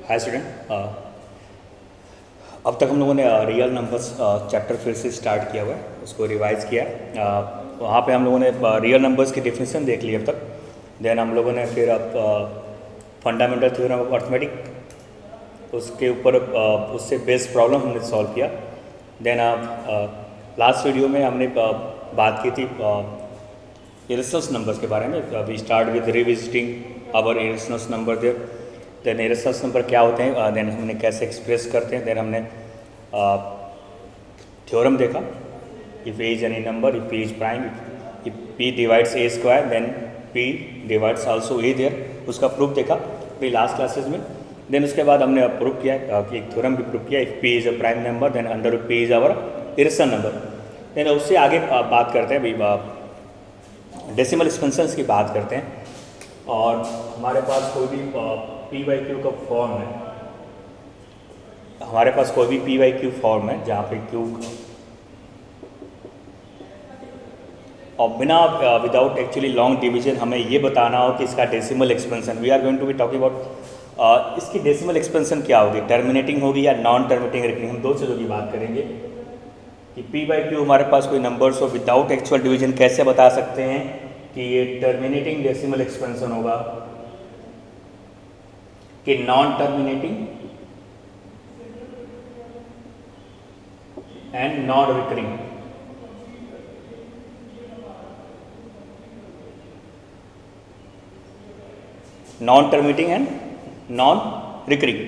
Hi student. अब तक हम लोगों ने रियल नंबर्स चैप्टर फिर से स्टार्ट किया हुआ है, उसको रिवाइज किया। वहाँ पे हम लोगों ने रियल नंबर्स की डेफिनेशन देख ली अब तक। देन हम लोगों ने फिर अब फंडामेंटल थ्योरम ऑफ अर्थमेटिक उसके ऊपर उससे बेस्ड प्रॉब्लम हमने सॉल्व किया। देन लास्ट वीडियो में हमने बात की थी इरेशनल नंबर्स के बारे में। We start with revisiting our irrational number there. Then irrational number क्या होते हैं, देन हमने कैसे एक्सप्रेस करते हैं। देन हमने थ्योरम देखा, if a is any number, if p is prime, if p divides a square then p divides also a there, उसका प्रूफ देखा अभी लास्ट क्लासेज में। देन उसके बाद हमने प्रूफ किया कि एक थ्योरम भी प्रूफ किया, if p is a prime number then under p is our irrational number. Then उससे आगे बात करते हैं, अभी डेसिमल एक्सपेंशंस की बात करते हैं। और हमारे पास कोई भी पी बाई क्यू का फॉर्म है, हमारे पास कोई भी पी बाई क्यू फॉर्म है जहाँ पे क्यू और बिना विदाउट एक्चुअली लॉन्ग डिवीजन हमें ये बताना हो कि इसका decimal expansion, we are going to be talking about इसकी डेसिमल एक्सपेंशन क्या होगी, टर्मिनेटिंग होगी या नॉन टर्मिनेटिंग रिकरिंग। हम दो चीज़ों की बात करेंगे कि पी बाई क्यू हमारे पास कोई नंबर्स हो विदाउट एक्चुअल डिवीजन कैसे बता सकते हैं कि ये टर्मिनेटिंग डेसिमल एक्सपेंशन होगा कि non terminating and non recurring. Non terminating and non recurring.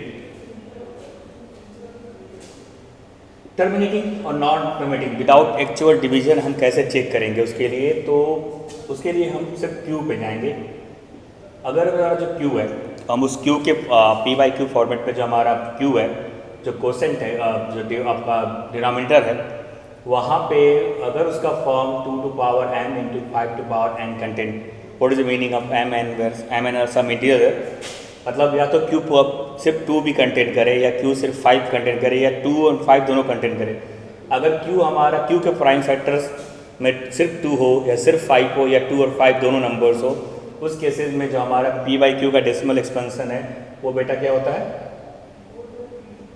Terminating और non terminating without actual division हम कैसे चेक करेंगे उसके लिए, तो उसके लिए हम सिर्फ क्यू पे जाएंगे। अगर हमारा जो क्यू है, हम उस क्यू के पी बाई क्यू फॉर्मेट पे जो हमारा क्यू है, जो कोसेंट है, जो आपका डिनोमिनेटर है, वहाँ पे अगर उसका form 2 to power n into 5 to power n content, what is the meaning of m n, where m n some integer है, मतलब या तो क्यू सिर्फ 2 भी कंटेंट करे या क्यू सिर्फ 5 कंटेंट करे या 2 और 5 दोनों कंटेंट करे। अगर क्यू हमारा क्यू के प्राइम फैक्टर्स में सिर्फ 2 हो या सिर्फ 5 हो या 2 और 5 दोनों नंबर्स हो, उस केसेस में जो हमारा पी बाई क्यू का डेसिमल एक्सपेंशन है वो बेटा क्या होता है,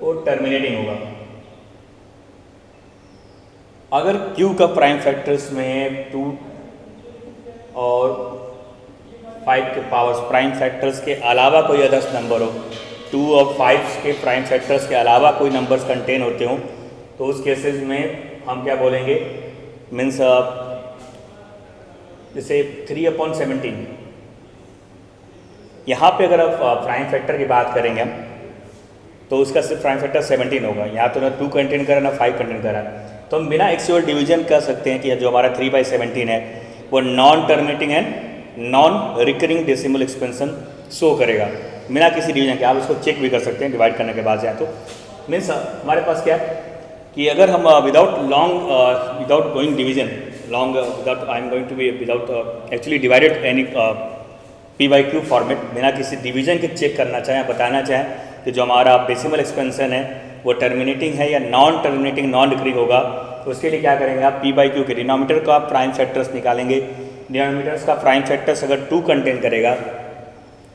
वो टर्मिनेटिंग होगा। अगर क्यू का प्राइम फैक्टर्स में 2 और 5 के पावर्स प्राइम फैक्टर्स के अलावा कोई अदर्स नंबर हो, 2 और 5 के प्राइम फैक्टर्स के अलावा कोई नंबर्स कंटेन होते हों, तो उस केसेस में हम क्या बोलेंगे, मीन्स जैसे 3/17 यहाँ पे अगर आप प्राइम फैक्टर की बात करेंगे हम, तो उसका सिर्फ प्राइम फैक्टर 17 होगा। यहाँ तो ना 2 कंटेंट करा ना 5 कंटेंट करा, तो हम बिना एक्चुअल डिवीजन कर सकते हैं कि जो हमारा 3/17 है वो non terminating and non recurring decimal expansion show करेगा बिना किसी डिवीजन के। आप उसको चेक भी कर सकते हैं डिवाइड करने के बाद जाए तो। मीन्स हमारे पास क्या है कि अगर हम without going division long, without I am going to be without actually divided any p by q format, बिना किसी डिवीजन के चेक करना चाहें, बताना चाहें कि जो हमारा डेसिमल एक्सपेंशन है वो टर्मिनेटिंग है या नॉन टर्मिनेटिंग नॉन रिकरिंग होगा, तो उसके लिए क्या करेंगे, आप पी बाई क्यू के डिनोमिनेटर का प्राइम फैक्टर्स निकालेंगे। डिनोमिनेटर्स का प्राइम फैक्टर्स अगर 2 कंटेंट करेगा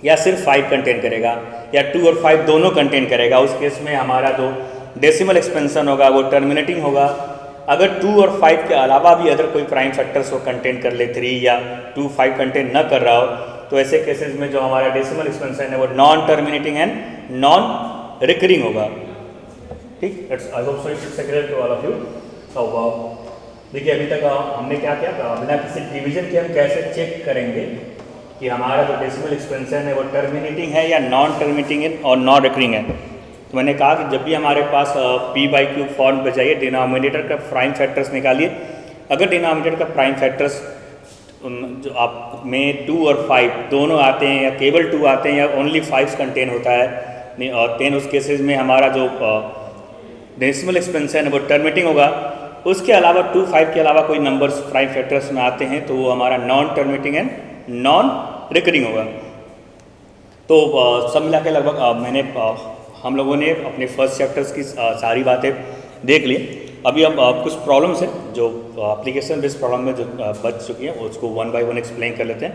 या सिर्फ 5 कंटेंट करेगा या 2 और 5 दोनों कंटेंट करेगा, उस केस में हमारा जो डेसिमल एक्सपेंशन होगा वो टर्मिनेटिंग होगा। अगर 2 और 5 के अलावा भी अगर कोई प्राइम फैक्टर्स को कंटेंट कर ले, 3 या 2 5 कंटेंट न कर रहा हो, तो ऐसे केसेस में जो हमारा डेसिमल एक्सपेंशन है वो non terminating and non recurring होगा। ठीक, I hope so it's clear to all of you. देखिए अभी तक हमने क्या किया, बिना किसी डिवीजन के हम कैसे चेक करेंगे कि हमारा जो डेसिमल एक्सपेंशन है वो टर्मिनेटिंग है या नॉन टर्मिनेटिंग और नॉन रिकरिंग है। तो मैंने कहा कि जब भी हमारे पास पी बाई क्यू फॉर्म पे जाइए, डिनोमिनेटर का प्राइम फैक्टर्स निकालिए। अगर डिनोमिनेटर का प्राइम फैक्टर्स जो आप में 2 और 5 दोनों आते हैं या केवल 2 आते हैं या ओनली 5 कंटेन होता है, और 10 उस केसेस में हमारा जो डेसिमल एक्सपेंशन है वो टर्मिनेटिंग होगा। उसके अलावा 2 5 के अलावा कोई नंबर्स प्राइम फैक्टर्स में आते हैं तो वो हमारा non terminating and non recurring होगा। तो सब मिला के लगभग हम लोगों ने अपने फर्स्ट चैप्टर्स की सारी बातें देख ली। अभी हम कुछ प्रॉब्लम्स हैं जो एप्लीकेशन बेस्ड प्रॉब्लम में जो बच चुकी हैं उसको 1 बाय 1 एक्सप्लेन कर लेते हैं।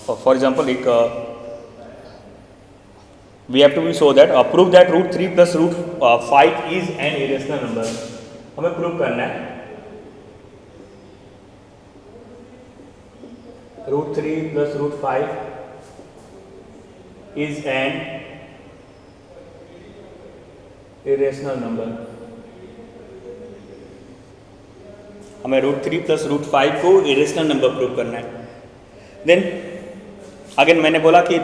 फॉर एग्जांपल एक we have to be show that prove that root 3 plus root 5 is an irrational number. हमें प्रूव करना है root 3 plus root 5 is an irrational number. हमें रूट 3 प्लस रूट 5 को इरेशनल नंबर प्रूव करना है। Then again मैंने बोला कि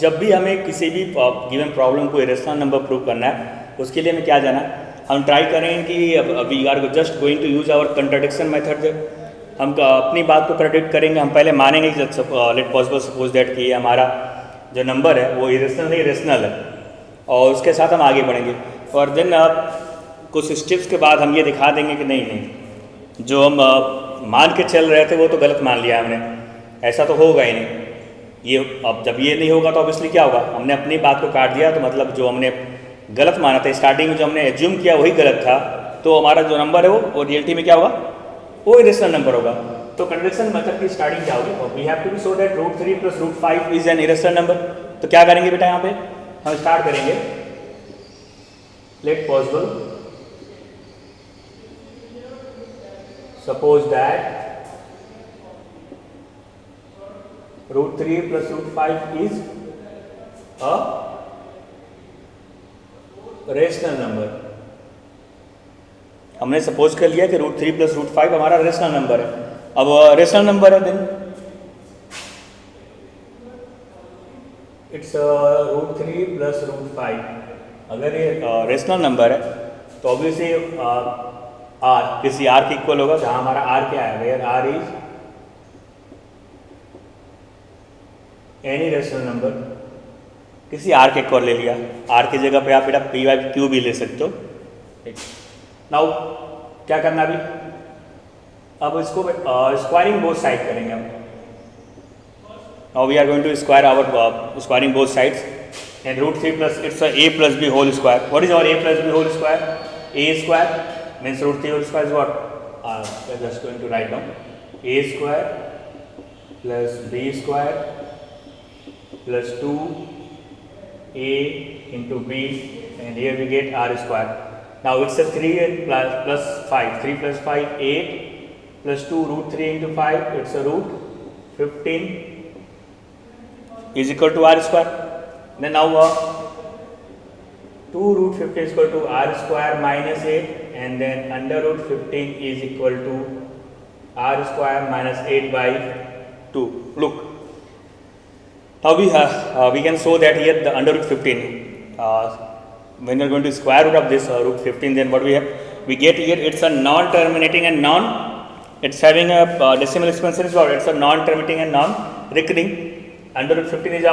जब भी हमें किसी भी गिवन प्रॉब्लम को इरेशनल नंबर प्रूव करना है, उसके लिए हमें क्या जाना, हम ट्राई करेंगे कि we are just going to use our contradiction method. हम अपनी बात को कंट्राडिक्ट करेंगे। हम पहले मानेंगे कि लेट पॉसिबल सपोज दैट कि हमारा जो नंबर है वो इरेशनल नहीं रेशनल है, और उसके साथ हम आगे बढ़ेंगे। और देन कुछ स्टेप्स के बाद हम ये दिखा देंगे कि नहीं नहीं, जो हम मान के चल रहे थे वो तो गलत मान लिया हमने, ऐसा तो होगा ही नहीं। ये अब जब ये नहीं होगा तो ऑब्वियसली क्या होगा, हमने अपनी बात को काट दिया, तो मतलब जो हमने गलत माना था स्टार्टिंग में, जो हमने एज्यूम किया वही गलत था, तो हमारा जो नंबर है वो रियलिटी में क्या होगा, वो इरेशनल नंबर होगा। तो कंट्राडिक्शन मेथड की स्टार्टिंग क्या होगी, we have to be show that root 3 plus root 5 is an irrational number. तो क्या करेंगे बेटा, यहाँ पे हम स्टार्ट करेंगे let possible suppose that root 3 plus root 5 is a rational number. हमने सपोज कर लिया कि रूट 3 प्लस रूट 5 हमारा रेशनल नंबर है। अब रेशनल नंबर है, then it's root 3 plus root 5। अगर ये रेशनल नंबर है तो ऑब्वियसली आर किसी आर के इक्वल होगा, जहां हमारा आर क्या है, where r is any rational number. किसी आर के इक्वल ले लिया, आर की जगह पे आप बेटा पी बाई क्यू भी ले सकते हो। नाउ क्या करना अभी, अब इसको स्क्वायरिंग बोथ साइड करेंगे हम। Now we are going to square our squaring both sides and root 3 plus it's a plus b whole square. What is our a plus b whole square, a square means root 3 whole square is what, we are just going to write down a square plus b square plus 2a into b, and here we get r square. Now it's a 3 plus 5, 3 plus 5 8 plus 2 root 3 into 5, it's a root 15 is equal to r square. Then now 2 root 15 is equal to r square minus 8, and then under root 15 is equal to r square minus 8 by 2. Look, now we can show that here the under root 15, when you are going to square root of this root 15, then what we have, we get here it's a non-terminating and it's having a decimal expansion is what, it's a non-terminating and non-recurring. Under root 15 is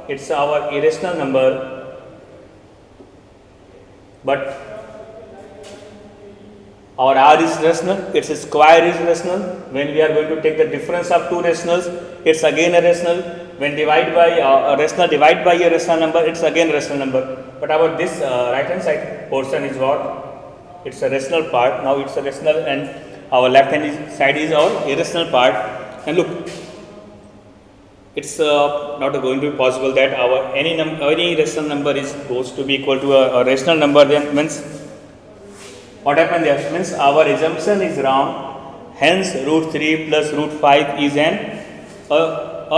it's our irrational number, but our r is rational, its square is rational. When we are going to take the difference of two rationals, it's again a rational. When divide by a rational divide by a rational number, it's again a rational number. But our this right hand side portion is what, it's a rational part. Now it's a rational, and our left hand side is our irrational part. And look, it's not going to be possible that our any rational number is goes to be equal to a rational number. Then means what happened there, means our assumption is wrong, hence root 3 plus root 5 is an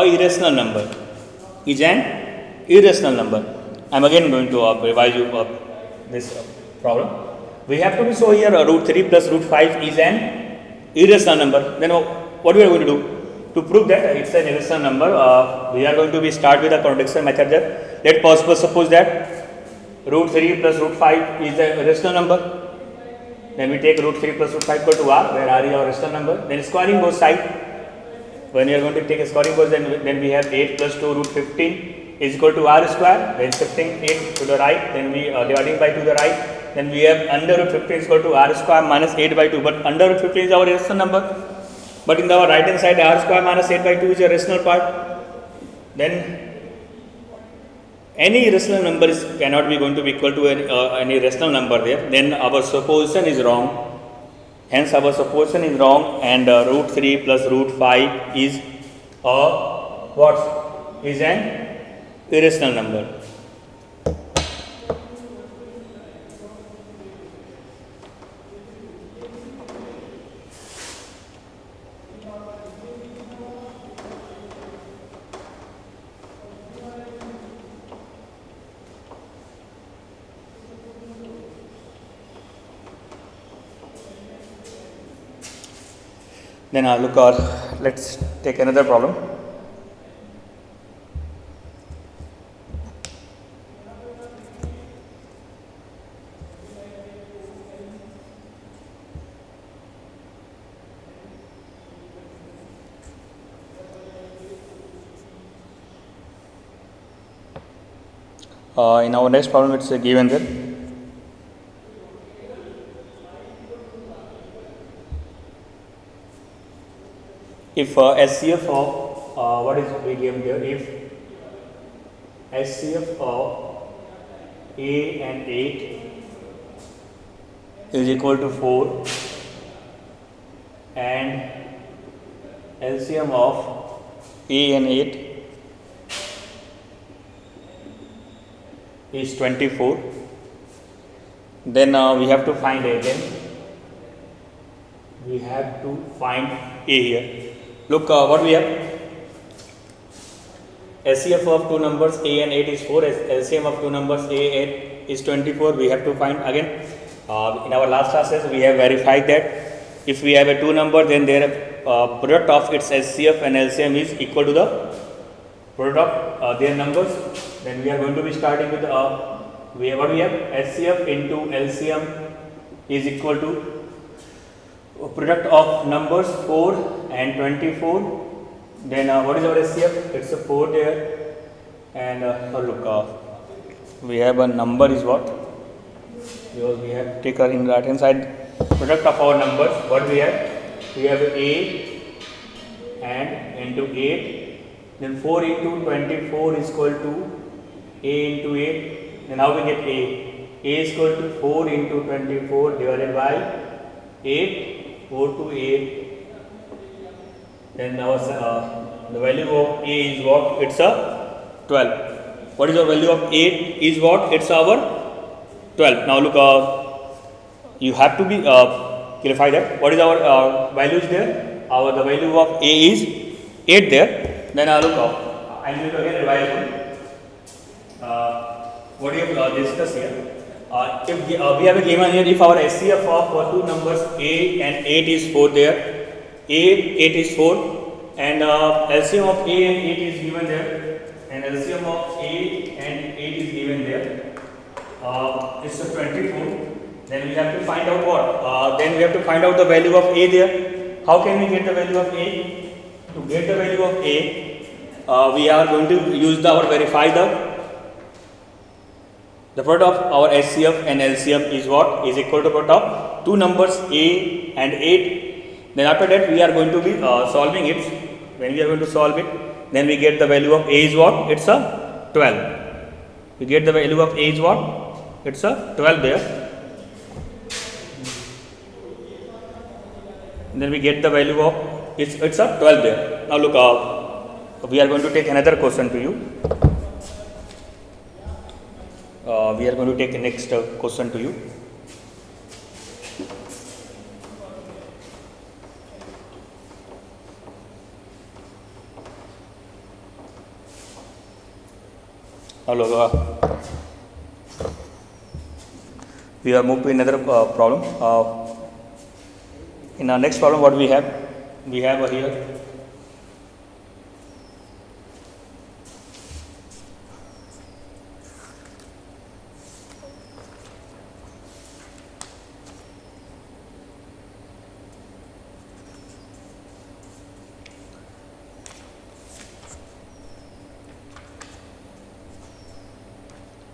irrational number, is an irrational number. I am again going to revise you this problem. We have to be so here root 3 plus root 5 is an irrational number. Then what we are going to do to prove that it's an irrational number, we are going to be start with a contradiction method there. Let possible suppose that root 3 plus root 5 is a rational number. Then we take root 3 plus root 5 equal to r, where r is our rational number. Then squaring both sides. When we are going to take a squaring both, then we have 8 plus 2 root 15 is equal to r square. Then shifting 8 to the right, then we dividing by to the right. Then we have under root 15 is equal to r square minus 8 by 2. But under root 15 is our rational number. But in the right hand side, r square minus 8 by 2 is a rational part. Then any rational number cannot be going to be equal to any rational number there. Then our supposition is wrong. Hence our supposition is wrong, and root 3 plus root 5 is a what? Is an irrational number. Then look, let's take another problem. In our next problem, it's given there. If SCF of what is we given there? If SCF of A and 8 is equal to 4 and LCM of A and 8 is 24, then we have to find A again. We have to find A here. Look, what we have, SCF of two numbers A and 8 is 4, LCM of two numbers A and 8 is 24. We have to find again. In our last classes we have verified that if we have a two number, then their product of its SCF and LCM is equal to the product of their numbers. Then we are going to be starting with what we have, SCF into LCM is equal to product of numbers 4 and 24. Then what is our SCF? It's a 4 there, and look, we have a number is what? Because we have taken in the right hand side product of our numbers. What we have? We have A and into 8. Then 4 into 24 is equal to A into 8. Then how we get A? A is equal to 4 into 24 divided by 8. 4 to 8. Then our the value of A is what? It's a 12. What is the value of 8 is what? It's our 12. Now look, you have to be clarify that. What is our values there? The value of A is 8 there. Then look, I need to again revise what we have discussed here. If we have a given here, if our SCF of two numbers A and 8 is 4 there, A 8 is 4, and LCM of A and 8 is given there, and LCM of A and 8 is given there, it's a 24. Then we have to find out what? Then we have to find out the value of A there. How can we get the value of A? To get the value of A, we are going to use our verify the product of our SCF and LCM is what? Is equal to product of two numbers A and 8. Then after that we are going to be solving it. When we are going to solve it, then we get the value of A is what? It's a 12. We get the value of A is what? It's a 12 there. And then we get the value of it's a 12 there. Now look, we are going to take another question to you. We are going to take the next question to you. Hello. We are moved to another problem. In our next problem, what we have here.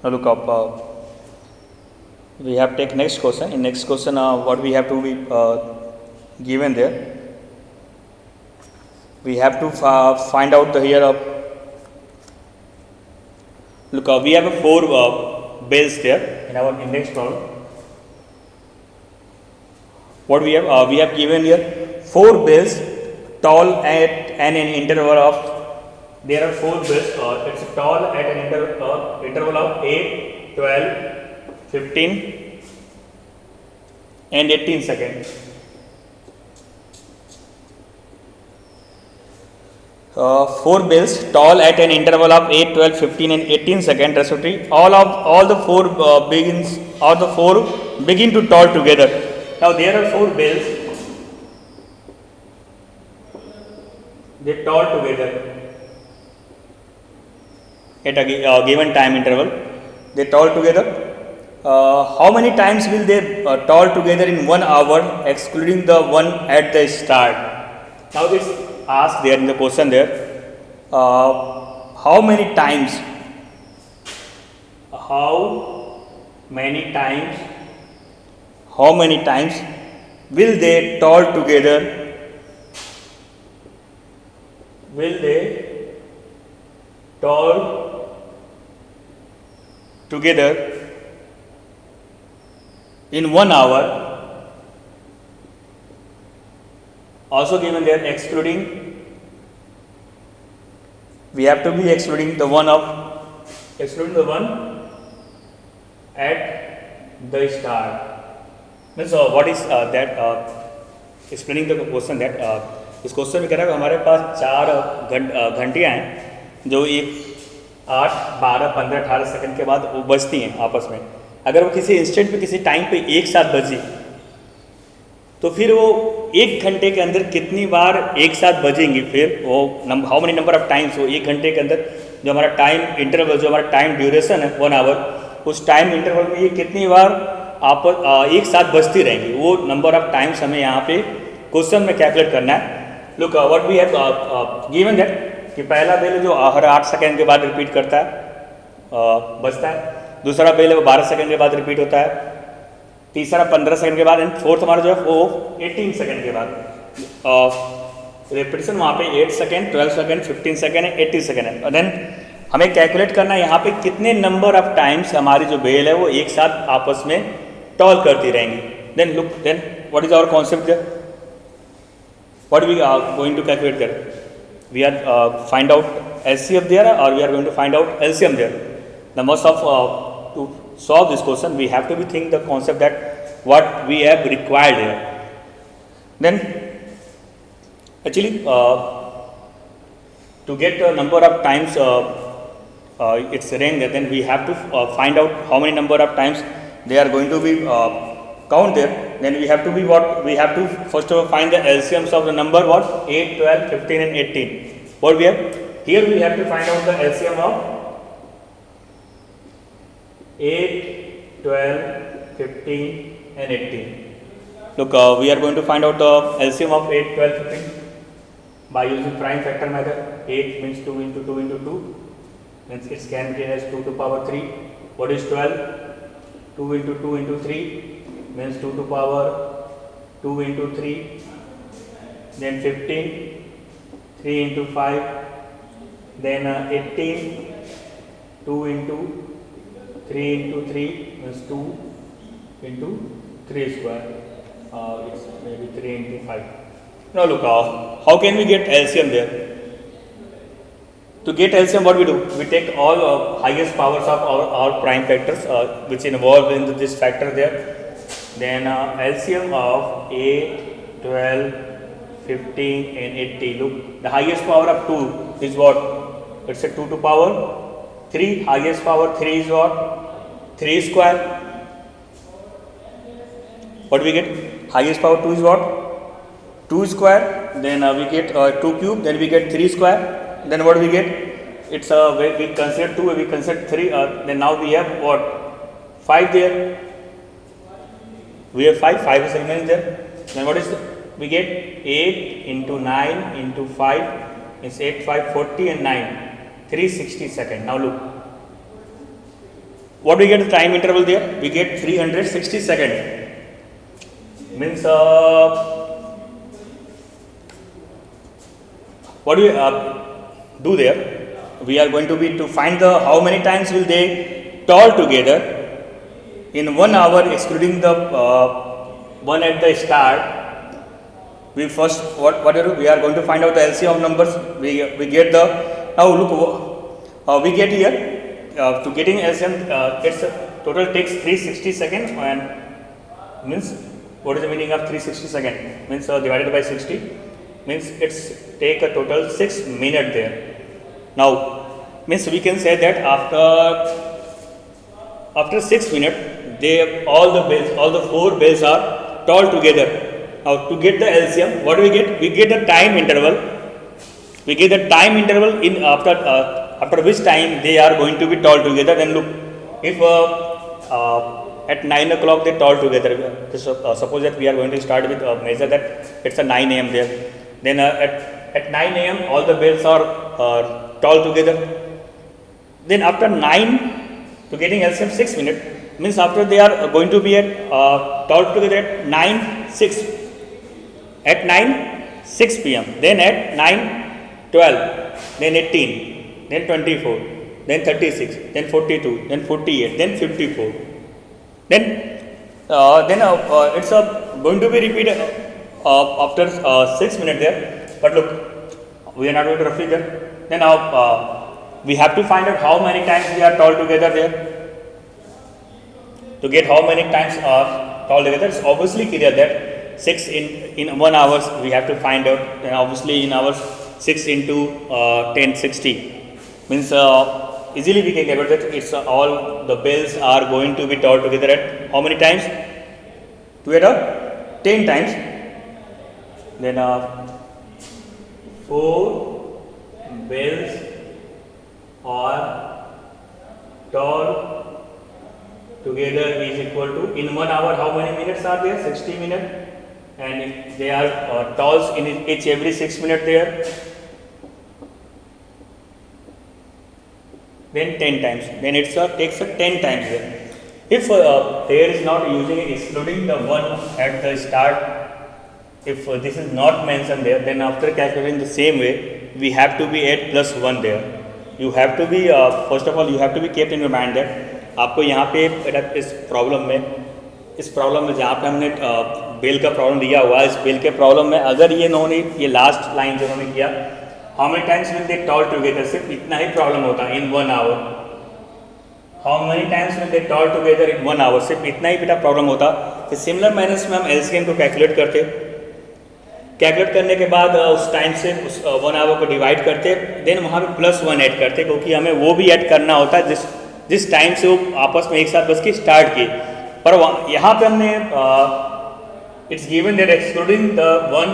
Now look up. We have take next question. In next question, what we have to be given there. We have to find out the here. Look, we have a 4 bells there in our index problem. What we have given here 4 bells tall at an interval of. There are 4 bells. It's tall at an interval of 8, 12, 15, and 18 seconds. 4 bells tall at an interval of 8, 12, 15, and 18 seconds respectively. All the 4 begin to tall together. Now there are 4 bells. they toll together at a given time interval. They toll together. How many times will they toll together in 1 hour, excluding the one at the start? Now it's asked there in the question there. How many times? How many times? How many times will they toll together? Will they toll together in 1 hour? Also given there, excluding, we have to be excluding the one at the start. Means what is that? Explaining the question that इस question में कह रहा है हमारे पास 4 घंटियाँ हैं जो एक 8, 12, 15, 18 second के बाद वो बजती हैं आपस में। अगर वो किसी इंस्टेंट पे किसी टाइम पे एक साथ बजी तो फिर वो 1 घंटे के अंदर कितनी बार एक साथ बजेंगी, फिर वो how many number of times वो 1 घंटे के अंदर जो हमारा टाइम इंटरवल, जो हमारा टाइम ड्यूरेशन है 1 आवर, उस टाइम इंटरवल में ये कितनी बार आप एक साथ बजती रहेंगी, वो नंबर ऑफ टाइम्स हमें यहाँ पे क्वेश्चन में कैलकुलेट करना है। Look what we have given that कि पहला बेल जो हर 8 सेकेंड के बाद रिपीट करता है, बजता है। दूसरा बेल है वो 12 सेकेंड के बाद रिपीट होता है। तीसरा 15 सेकंड के बाद, एंड फोर्थ हमारा जो है वो 18 सेकंड के बाद। रिपीटेशन वहाँ पे 8 सेकंड, 12 सेकंड, 15 सेकंड है, 80 सेकंड है। और देन हमें कैलकुलेट करना है यहाँ पे कितने नंबर ऑफ टाइम्स हमारी जो बेल है वो एक साथ आपस में टॉल करती रहेंगी। Then look, then what is our concept there, what we are going to calculate there, we are find out LCM there और we are going to find out LCM there. The most of to solve this question we have to be think the concept that what we have required here. Then actually to get the number of times its range, then we have to find out how many number of times they are going to be count there. Then we have to be what we have to first of all find the LCMs of the number what 8, 12, 15 and 18. What we have here, we have to find out the LCM of 8, 12, 15 and 18. Look, we are going to find out the LCM of 8, 12, 15 by using prime factor method. 8 means 2 into 2 into 2 means it can be as 2 to power 3. What is 12? 2 into 2 into 3 means 2 to power 2 into 3. Then 15, 3 into 5. Then 18, 2 into 3 into 3 means 2 into 3 square. It's maybe 3 into 5. Now look, how can we get LCM there? To get LCM, what we do? We take all highest powers of our prime factors which involved in this factor there. Then LCM of 8, 12, 15 and 80. Look, the highest power of 2 is what? It's a 2 to power 3. Highest power 3 is what? 3 square. What we get? Highest power 2 is what? 2 square. Then we get 2 cube. Then we get 3 square. Then what we get? It's we consider 2. We consider 3. Then now we have what? 5 there. We have 5. 5 is remaining there. Then what is we get? 8 into 9 into 5 is 8, 5, 40 and 9. 360 seconds. Now look. What we get the time interval there? We get 360 seconds. Means what do we do there? We are going to be to find the how many times will they toll together in 1 hour, excluding the one at the start. We first what do we are going to find out the LCM of numbers. We get the now look we get here. To getting LCM, its total takes 360 seconds, and means what is the meaning of 360 seconds? Means divided by 60 means it's take a total 6 minutes there. Now means we can say that after 6 minutes they all the 4 bells are tolled together. Now to get the LCM, what do we get? We get a time interval we give the time interval in after which time they are going to be told together. Then look, if at 9 o'clock they told together, suppose that we are going to start with measure that it's a 9 a.m. there. Then at 9 a.m. all the bells are told together. Then after 9 to getting LCM 6 minutes, means after they are going to be at told together at 9:06, at 9:06 p.m. Then at 9:12, then 18, then 24, then 36, then 42, then 48, then 54. Then it's going to be repeated after 6 minutes there. But look, we are not going to roughly there. Then now we have to find out how many times we are told together there. To get how many times are told together, it's obviously clear that 6 in 1 hour we have to find out, and obviously in hours 6 into 1060 means easily we can calculate that it's all the bells are going to be told together at how many times? Together 10 times. Then 4 bells are told together is equal to, in 1 hour how many minutes are there? 60 minutes. And if they are tolls in each every 6 minutes there, then 10 times. Then it takes 10 times there. If there is not using it, excluding the one at the start, if this is not mentioned there, then after calculating the same way, we have to be at +1 there. You have to be, first of all, you have to be kept in your mind that आपको यहाँ पे इस problem में जहाँ पे हमने bell का problem दिया हुआ है, इस बेल के प्रॉब्लम में अगर ये इन्होंने ये लास्ट लाइन जो उन्होंने किया, how many times will they toll together, सिर्फ इतना ही प्रॉब्लम होता है in 1 hour. How many times will they toll together in 1 hour, सिर्फ इतना ही बेटा प्रॉब्लम होता. तो सिमिलर मैनर्स में हम एलसीएम को कैलकुलेट करने के बाद उस टाइम से उस 1 आवर को डिवाइड करते, देन वहाँ पे +1 ऐड करते, क्योंकि हमें वो भी ऐड करना होता है जिस टाइम से वो आपस में एक साथ बस के स्टार्ट किए. पर यहाँ पे हमने it's given that excluding the one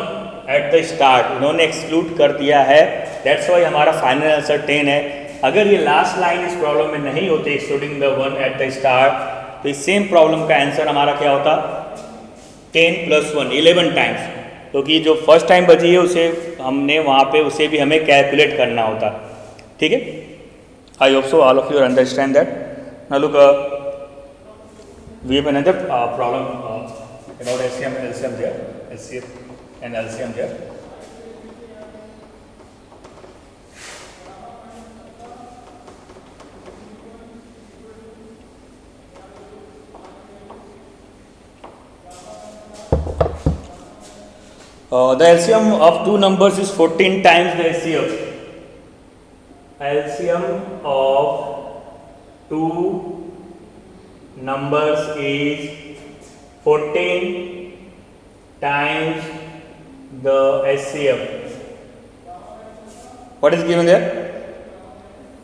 at the start, उन्होंने एक्सक्लूड कर दिया है. दैट्स वाई हमारा फाइनल आंसर 10 है. अगर ये लास्ट लाइन इस प्रॉब्लम में नहीं होती excluding the one at the start, तो इस सेम प्रॉब्लम का आंसर हमारा क्या होता? 10 + 1 11 टाइम्स, क्योंकि जो फर्स्ट टाइम बची है उसे हमने वहाँ पे उसे भी हमें कैलकुलेट करना होता. ठीक है. I hope so all of you understand that. Now look, we have another problem about LCM there, LCM and LCM there. The LCM of two numbers is 14 times the HCF. LCM of two numbers is 14 times the HCF. What is given there?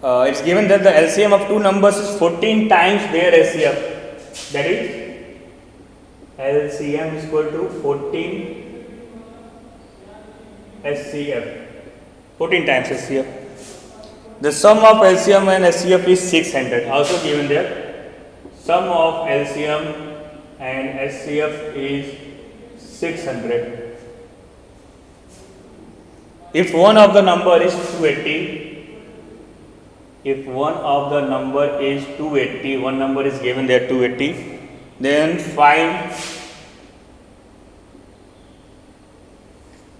It's given that the LCM of two numbers is 14 times their HCF. That is LCM is equal to 14 HCF. 14 times HCF. The sum of LCM and HCF is 600. Also given there. Sum of LCM and HCF is 600. If one of the number is 280, if one of the number is 280, one number is given there 280, then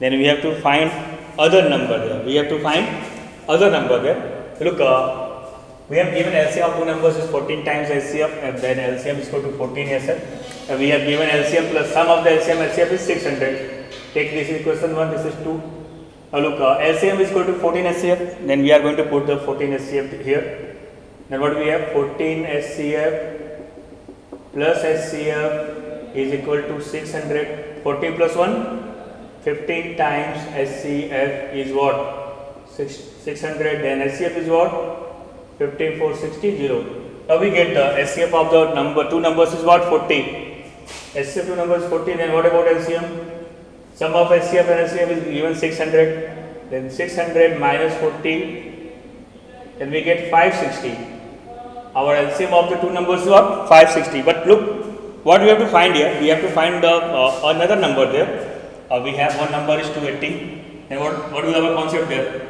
we have to find other number there. We have to find other number there. Look, we have given LCM of two numbers is 14 times HCF, and then LCM is equal to 14 HCF. And we have given LCM plus sum of the LCM HCF is 600. Take this is equation 1, this is 2. Now look, LCM is equal to 14 HCF. Then we are going to put the 14 HCF here. Then what we have? 14 HCF plus HCF is equal to 600. 14 plus 1, 15 times HCF is what? 600. Then HCF is what? 15 4 60 0. Now we get the HCF of the two numbers is what? 40. HCF two numbers 40. Then what about LCM? Sum of HCF and LCM is given 600. then 600 minus 40, then we get 560. Our LCM of the two numbers is what? 560. But look, what we have to find here, we have to find another number there. We have one number is 280. Then what is our concept there?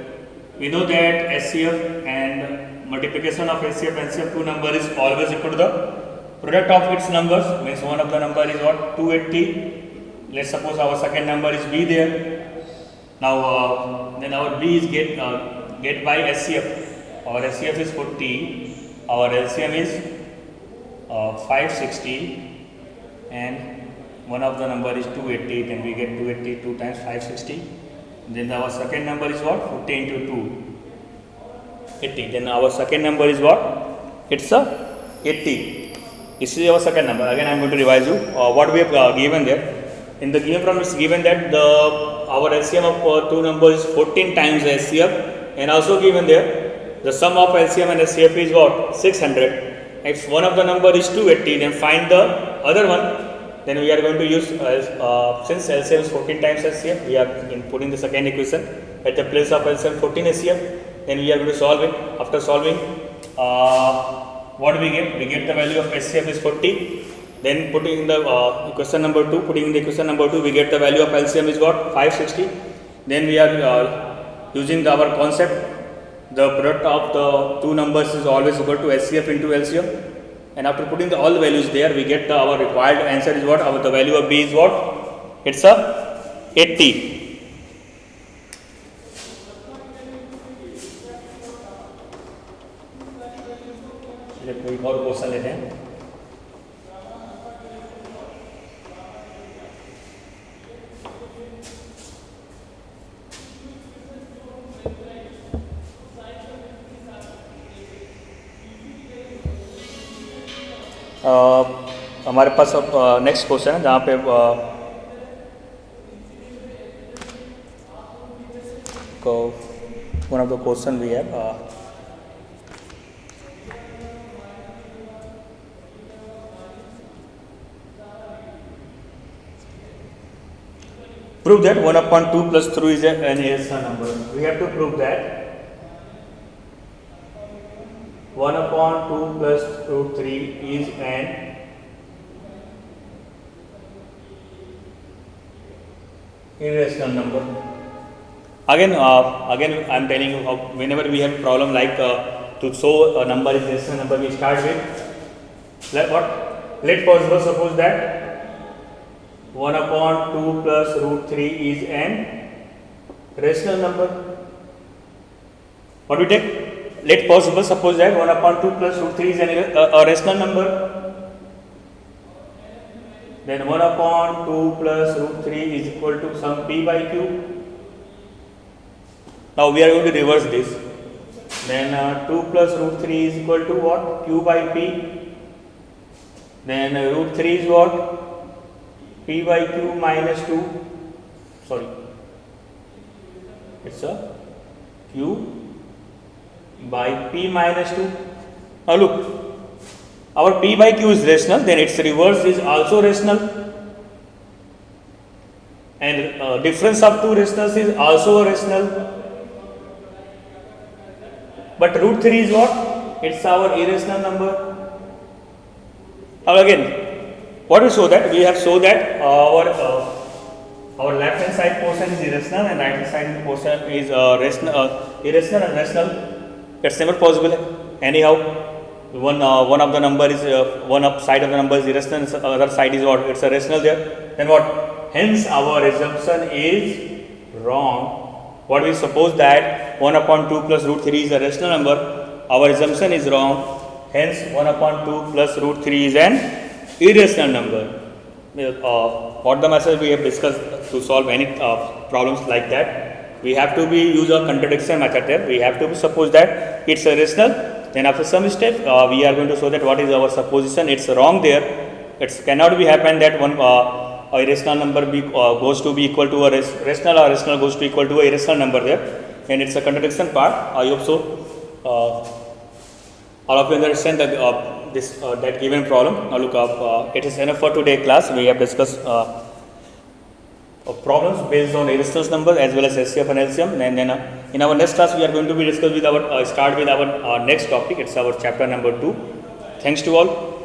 We know that SCF and multiplication of SCF and NCF two number is always equal to the product of its numbers. Means one of the number is what? 280. Let's suppose our second number is B there. Now then our B is get by SCF. Our SCF is 40. Our LCM is 560, and one of the number is 280. Then we get 280 2 times 560. Then our second number is what? 40 into 2, 80. Then our second number is what? It's a 80. This is our second number. Again, I am going to revise you what we have given there. In the given problem, it's given that our LCM of two numbers is 14 times SCF, and also given there the sum of LCM and SCF is what? 600. If one of the number is 280, then find the other one. Then we are going to use, since LCM is 14 times SCF, we are putting the second equation at the place of LCM 14 SCF. Then we are going to solve it. After solving, what do we get? We get the value of SCF is 40. Then putting in the equation number 2, we get the value of LCM is what? 560. Then we are using our concept. The product of the two numbers is always equal to SCF into LCM. And after putting all the values there, we get our required answer is what? The value of B is what? It's a 80. कोई और question लेते हैं. हमारे पास अब next question है जहाँ पे one of the question भी है. Prove that 1 upon 2 plus 3 is an irrational number. We have to prove that 1 upon 2 plus root 3 is an irrational number. Again, I am telling you, whenever we have a problem like to show a number is irrational number, we start with let possible suppose that 1 upon 2 plus root 3 is an rational number. What we take? Let possible suppose that 1 upon 2 plus root 3 is a rational number. Then 1 upon 2 plus root 3 is equal to some p by q. Now we are going to reverse this. Then 2 plus root 3 is equal to what? Q by p. Then root 3 is what? P by q minus 2. Sorry, it's a q by p minus 2. Now look, our p by q is rational, then its reverse is also rational, and difference of two rationals is also rational. But root 3 is what? It's our irrational number. Now again, what we show that? We have shown that our left hand side portion is irrational and right hand side portion is irrational and rational. It's never possible. Anyhow, one of the number is one side of the number is irrational, and other side is what? It's a rational there. Then what? Hence our assumption is wrong. What we suppose that 1 upon 2 plus root 3 is a rational number. Our assumption is wrong. Hence 1 upon 2 plus root 3 is an irrational number. What the message we have discussed to solve any problems like that, we have to use a contradiction method there. We have to suppose that it's a rational. Then after some step, we are going to show that what is our supposition. It's wrong there. It cannot be happen that one a rational number goes to be equal to a rational, or rational goes to equal to a irrational number there. And it's a contradiction part. I hope so. All of you understand that that given problem. Now look up. It is enough for today class. We have discussed problems based on Aristotle's number as well as SCF and LCM. And then in our next class we are going to be discuss with our start with our next topic. It's our chapter number 2. Thanks to all.